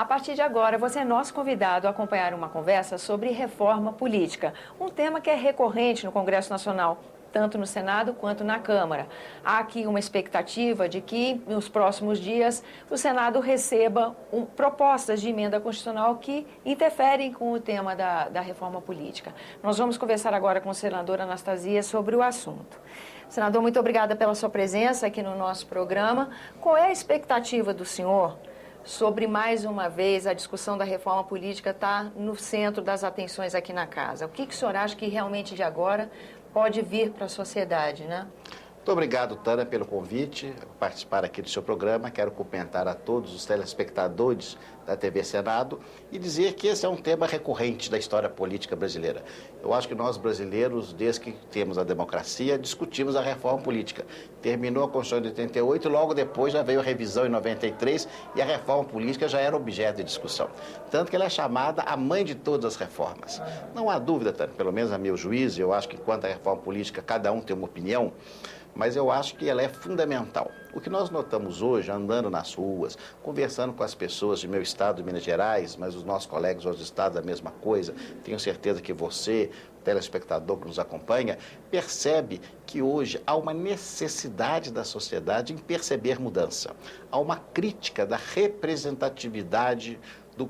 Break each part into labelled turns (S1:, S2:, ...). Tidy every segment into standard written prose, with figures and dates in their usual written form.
S1: A partir de agora, você é nosso convidado a acompanhar uma conversa sobre reforma política, um tema que é recorrente no Congresso Nacional, tanto no Senado quanto na Câmara. Há aqui uma expectativa de que, nos próximos dias, o Senado receba propostas de emenda constitucional que interferem com o tema da reforma política. Nós vamos conversar agora com a senadora Anastasia sobre o assunto. Senador, muito obrigada pela sua presença aqui no nosso programa. Qual é a expectativa do senhor sobre, mais uma vez, a discussão da reforma política estar no centro das atenções aqui na casa? O que o senhor acha que realmente de agora pode vir para a sociedade, né?
S2: Muito obrigado, Tânia, pelo convite, participar aqui do seu programa. Quero cumprimentar a todos os telespectadores da TV Senado e dizer que esse é um tema recorrente da história política brasileira. Eu acho que nós brasileiros, desde que temos a democracia, discutimos a reforma política. Terminou a Constituição de 88, logo depois já veio a revisão em 93 e a reforma política já era objeto de discussão. Tanto que ela é chamada a mãe de todas as reformas. Não há dúvida, Tânia, pelo menos a meu juízo, eu acho que quanto à reforma política, cada um tem uma opinião, mas eu acho que ela é fundamental. O que nós notamos hoje, andando nas ruas, conversando com as pessoas de meu estado, de Minas Gerais, mas os nossos colegas de outros estados, a mesma coisa, tenho certeza que você, o telespectador que nos acompanha, percebe que hoje há uma necessidade da sociedade em perceber mudança. Há uma crítica da representatividade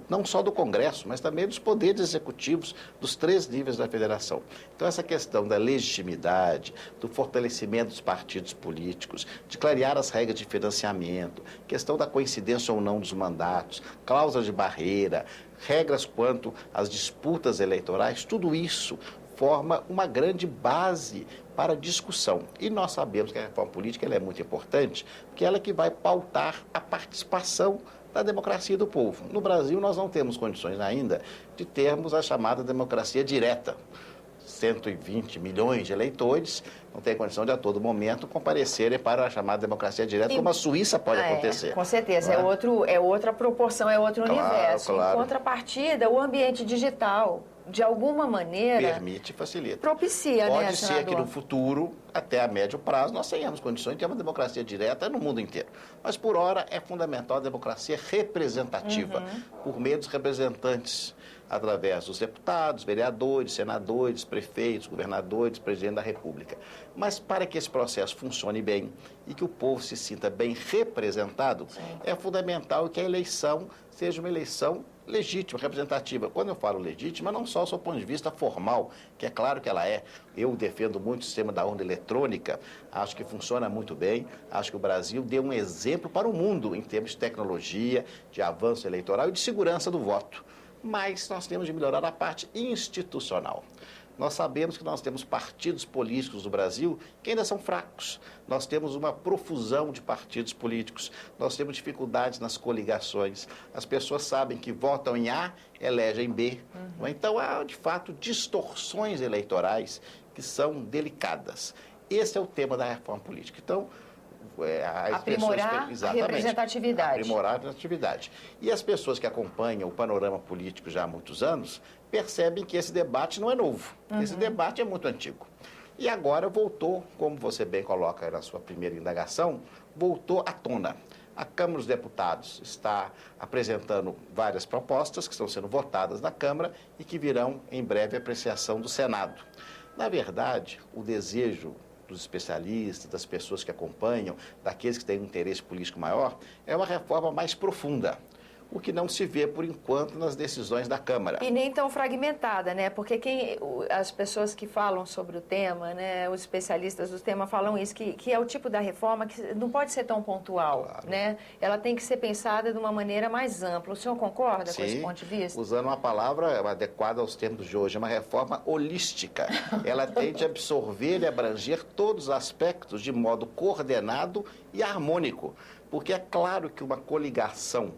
S2: não só do Congresso, mas também dos poderes executivos dos 3 níveis da federação. Então, essa questão da legitimidade, do fortalecimento dos partidos políticos, de clarear as regras de financiamento, questão da coincidência ou não dos mandatos, cláusula de barreira, regras quanto às disputas eleitorais, tudo isso forma uma grande base para discussão. E nós sabemos que a reforma política ela é muito importante, porque ela é que vai pautar a participação da democracia do povo. No Brasil, nós não temos condições ainda de termos a chamada democracia direta. 120 milhões de eleitores não têm condição de, a todo momento, comparecerem para a chamada democracia direta, como a Suíça pode acontecer.
S1: Com certeza, é outra proporção, é outro universo. Claro. Em contrapartida, o ambiente digital, de alguma maneira,
S2: permite e facilita.
S1: Propicia,
S2: pode
S1: né,
S2: ser
S1: senador?
S2: que no futuro, até a médio prazo, nós tenhamos condições de ter uma democracia direta no mundo inteiro. Mas, por hora, é fundamental a democracia representativa, por meio dos representantes, através dos deputados, vereadores, senadores, prefeitos, governadores, presidente da República. Mas para que esse processo funcione bem e que o povo se sinta bem representado, é fundamental que a eleição seja uma eleição legítima, representativa. Quando eu falo legítima, não só do ponto de vista formal, que é claro que ela é. Eu defendo muito o sistema da urna eletrônica, acho que funciona muito bem, acho que o Brasil deu um exemplo para o mundo em termos de tecnologia, de avanço eleitoral e de segurança do voto. Mas nós temos de melhorar a parte institucional. Nós sabemos que nós temos partidos políticos no Brasil que ainda são fracos. Nós temos uma profusão de partidos políticos. Nós temos dificuldades nas coligações. As pessoas sabem que votam em A, elegem B. Então, há, de fato, distorções eleitorais que são delicadas. Esse é o tema da reforma política. Então,
S1: aprimorar a representatividade.
S2: Aprimorar a representatividade. E as pessoas que acompanham o panorama político já há muitos anos percebem que esse debate não é novo. Esse debate é muito antigo. E agora voltou, como você bem coloca na sua primeira indagação, voltou à tona. A Câmara dos Deputados está apresentando várias propostas que estão sendo votadas na Câmara e que virão em breve à apreciação do Senado. Na verdade, o desejo dos especialistas, das pessoas que acompanham, daqueles que têm um interesse político maior, é uma reforma mais profunda, o que não se vê, por enquanto, nas decisões da Câmara.
S1: E nem tão fragmentada, né? Porque as pessoas que falam sobre o tema, né, os especialistas do tema falam isso, que é o tipo da reforma que não pode ser tão pontual, claro, né? Ela tem que ser pensada de uma maneira mais ampla. O senhor concorda com esse ponto de vista?
S2: Usando uma palavra adequada aos tempos de hoje, é uma reforma holística. Ela tem de absorver e abranger todos os aspectos de modo coordenado e harmônico. Porque é claro que uma coligação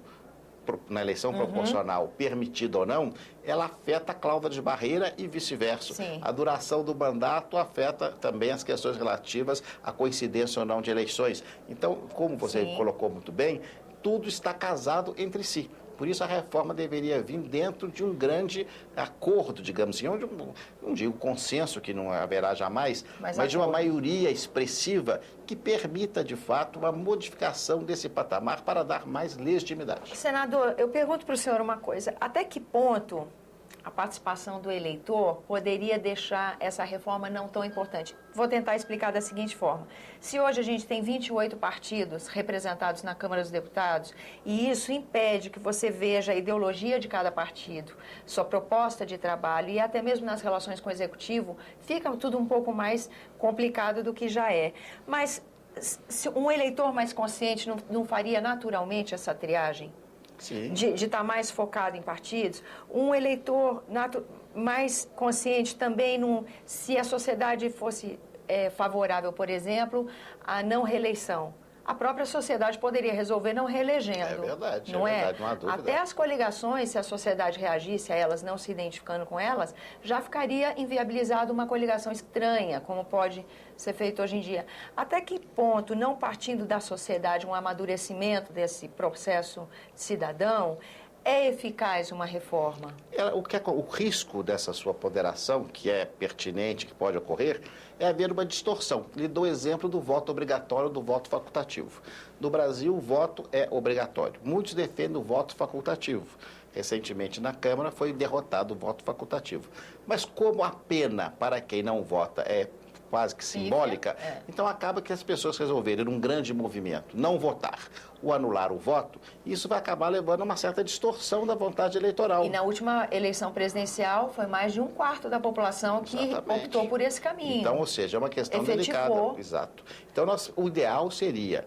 S2: na eleição proporcional, permitida ou não, ela afeta a cláusula de barreira e vice-versa. A duração do mandato afeta também as questões relativas à coincidência ou não de eleições. Então, como você colocou muito bem, tudo está casado entre si. Por isso a reforma deveria vir dentro de um grande acordo, digamos assim, onde não digo consenso, que não haverá jamais, mas de uma maioria expressiva que permita, de fato, uma modificação desse patamar para dar mais legitimidade.
S1: Senador, eu pergunto para o senhor uma coisa, até que ponto a participação do eleitor poderia deixar essa reforma não tão importante? Vou tentar explicar da seguinte forma. Se hoje a gente tem 28 partidos representados na Câmara dos Deputados, e isso impede que você veja a ideologia de cada partido, sua proposta de trabalho e até mesmo nas relações com o Executivo, fica tudo um pouco mais complicado do que já é. Mas se um eleitor mais consciente não faria naturalmente essa triagem? De estar mais focado em partidos, um eleitor mais consciente também, se a sociedade fosse favorável, por exemplo, à não reeleição. A própria sociedade poderia resolver não reelegendo.
S2: É verdade,
S1: não é?
S2: Verdade, não há dúvida.
S1: Até as coligações, se a sociedade reagisse a elas não se identificando com elas, já ficaria inviabilizada uma coligação estranha, como pode ser feito hoje em dia. Até que ponto, não partindo da sociedade, um amadurecimento desse processo cidadão, é eficaz uma reforma?
S2: O risco dessa sua ponderação, que é pertinente, que pode ocorrer, é haver uma distorção. Lhe dou o exemplo do voto obrigatório do voto facultativo. No Brasil, o voto é obrigatório. Muitos defendem o voto facultativo. Recentemente, na Câmara, foi derrotado o voto facultativo. Mas como a pena para quem não vota é quase que simbólica, então acaba que as pessoas resolverem, num grande movimento, não votar ou anular o voto, isso vai acabar levando a uma certa distorção da vontade eleitoral.
S1: E na última eleição presidencial, foi mais de 1/4 da população que optou por esse caminho.
S2: Então, ou seja, é uma questão delicada. Exato. Então, o ideal seria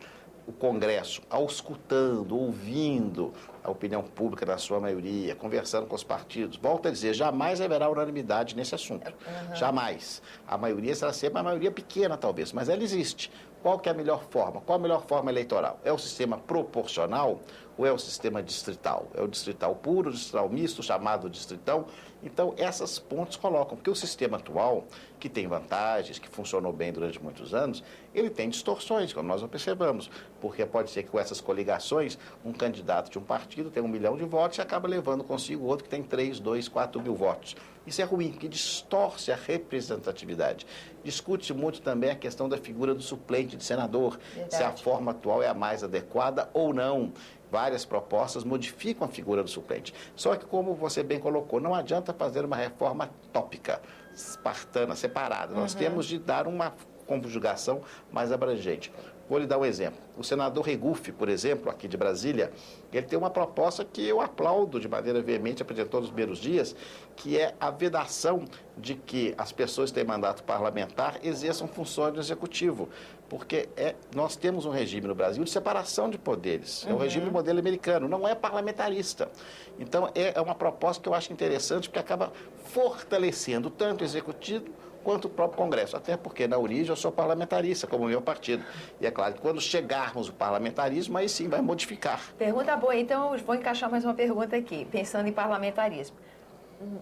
S2: o Congresso, auscultando, ouvindo a opinião pública na sua maioria, conversando com os partidos. Volto a dizer, jamais haverá unanimidade nesse assunto. Jamais. A maioria será sempre uma maioria pequena, talvez, mas ela existe. Qual que é a melhor forma? Qual a melhor forma eleitoral? É o sistema proporcional ou é o sistema distrital? É o distrital puro, o distrital misto, chamado distritão? Então, essas pontes colocam, porque o sistema atual, que tem vantagens, que funcionou bem durante muitos anos, ele tem distorções, como nós observamos, porque pode ser que com essas coligações, um candidato de um partido tem 1 milhão de votos e acaba levando consigo outro que tem 3, 2, 4 mil votos. Isso é ruim, porque distorce a representatividade. Discute-se muito também a questão da figura do suplente de senador, se a forma atual é a mais adequada ou não. Várias propostas modificam a figura do suplente. Só que, como você bem colocou, não adianta fazer uma reforma tópica, espartana, separada. Nós temos de dar uma conjugação mais abrangente. Vou lhe dar um exemplo. O senador Regufe, por exemplo, aqui de Brasília, ele tem uma proposta que eu aplaudo de maneira veemente, apresentou nos primeiros dias, que é a vedação de que as pessoas que têm mandato parlamentar exerçam funções do executivo. Porque nós temos um regime no Brasil de separação de poderes. É o regime modelo americano, não é parlamentarista. Então, é uma proposta que eu acho interessante, porque acaba fortalecendo tanto o executivo quanto o próprio Congresso. Até porque, na origem, eu sou parlamentarista, como o meu partido. E é claro que quando chegarmos ao parlamentarismo, aí sim vai modificar.
S1: Pergunta boa. Então, eu vou encaixar mais uma pergunta aqui, pensando em parlamentarismo.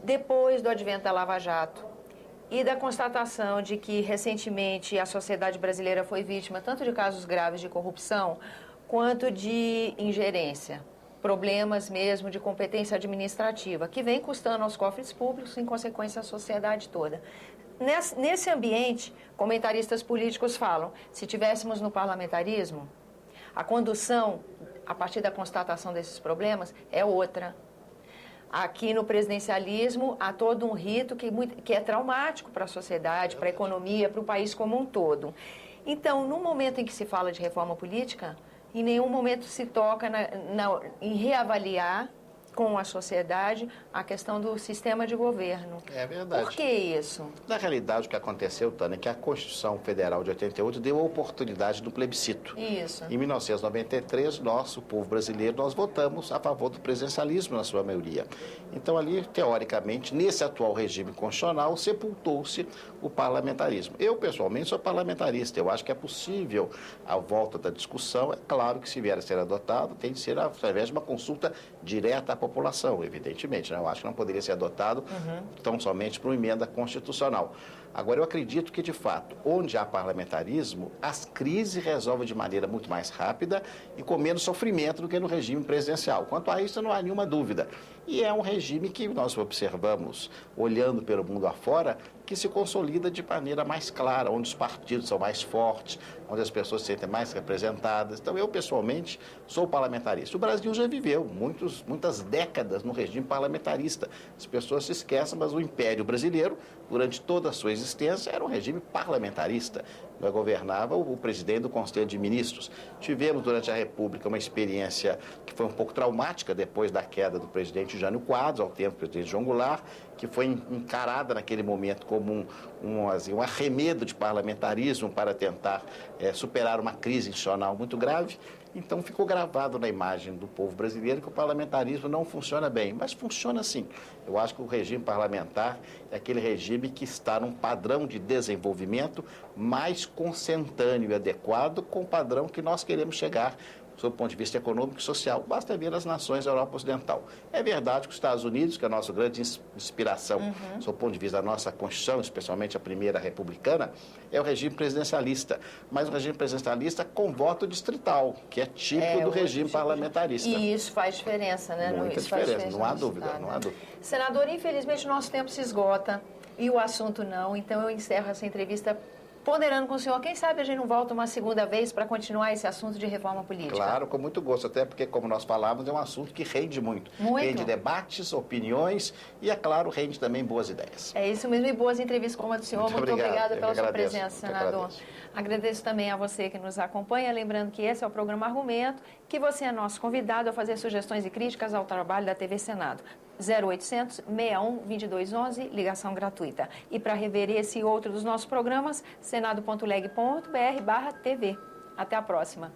S1: Depois do advento da Lava Jato e da constatação de que, recentemente, a sociedade brasileira foi vítima tanto de casos graves de corrupção, quanto de ingerência, problemas mesmo de competência administrativa, que vem custando aos cofres públicos, em consequência, a sociedade toda. Nesse ambiente, comentaristas políticos falam, se tivéssemos no parlamentarismo, a condução, a partir da constatação desses problemas, é outra. Aqui no presidencialismo, há todo um rito que é traumático para a sociedade, para a economia, para o país como um todo. Então, no momento em que se fala de reforma política, em nenhum momento se toca em reavaliar com a sociedade a questão do sistema de governo.
S2: É verdade.
S1: Por que isso?
S2: Na realidade, o que aconteceu, Tânia, é que a Constituição Federal de 88 deu a oportunidade do plebiscito.
S1: Isso.
S2: Em 1993, nós, o povo brasileiro, nós votamos a favor do presidencialismo na sua maioria. Então, ali, teoricamente, nesse atual regime constitucional, sepultou-se o parlamentarismo. Eu, pessoalmente, sou parlamentarista. Eu acho que é possível a volta da discussão. É claro que, se vier a ser adotado, tem de ser através de uma consulta direta à população, evidentemente. Né? Eu acho que não poderia ser adotado tão somente por uma emenda constitucional. Agora, eu acredito que, de fato, onde há parlamentarismo, as crises resolvem de maneira muito mais rápida e com menos sofrimento do que no regime presidencial. Quanto a isso, não há nenhuma dúvida. E é um regime que nós observamos, olhando pelo mundo afora, que se consolida de maneira mais clara, onde os partidos são mais fortes, onde as pessoas se sentem mais representadas. Então, eu, pessoalmente, sou parlamentarista. O Brasil já viveu muitas décadas no regime parlamentarista. As pessoas se esquecem, mas o Império Brasileiro, durante toda a sua existência, era um regime parlamentarista. Governava o presidente do Conselho de Ministros. Tivemos, durante a República, uma experiência que foi um pouco traumática depois da queda do presidente Jânio Quadros, ao tempo do presidente João Goulart, que foi encarada naquele momento como um arremedo de parlamentarismo para tentar superar uma crise institucional muito grave. Então, ficou gravado na imagem do povo brasileiro que o parlamentarismo não funciona bem, mas funciona sim. Eu acho que o regime parlamentar é aquele regime que está num padrão de desenvolvimento mais consentâneo e adequado com o padrão que nós queremos chegar sob o ponto de vista econômico e social. Basta ver as nações da Europa Ocidental. É verdade que os Estados Unidos, que é a nossa grande inspiração, sob o ponto de vista da nossa Constituição, especialmente a primeira republicana, é o regime presidencialista. Mas o regime presidencialista com voto distrital, que é típico do regime parlamentarista.
S1: E isso faz diferença, né?
S2: Muita diferença, não há dúvida, não há dúvida.
S1: Senador, infelizmente o nosso tempo se esgota e o assunto não, então eu encerro essa entrevista ponderando com o senhor, quem sabe a gente não volta uma segunda vez para continuar esse assunto de reforma política?
S2: Claro, com muito gosto, até porque, como nós falávamos, é um assunto que rende muito. Rende debates, opiniões e, é claro, rende também boas ideias.
S1: É isso mesmo, e boas entrevistas como a do senhor. Muito obrigada pela sua presença, senador. Agradeço também a você que nos acompanha, lembrando que esse é o programa Argumento, que você é nosso convidado a fazer sugestões e críticas ao trabalho da TV Senado. 0800 61 2211, ligação gratuita. E para rever esse e outro dos nossos programas, senado.leg.br/TV. Até a próxima.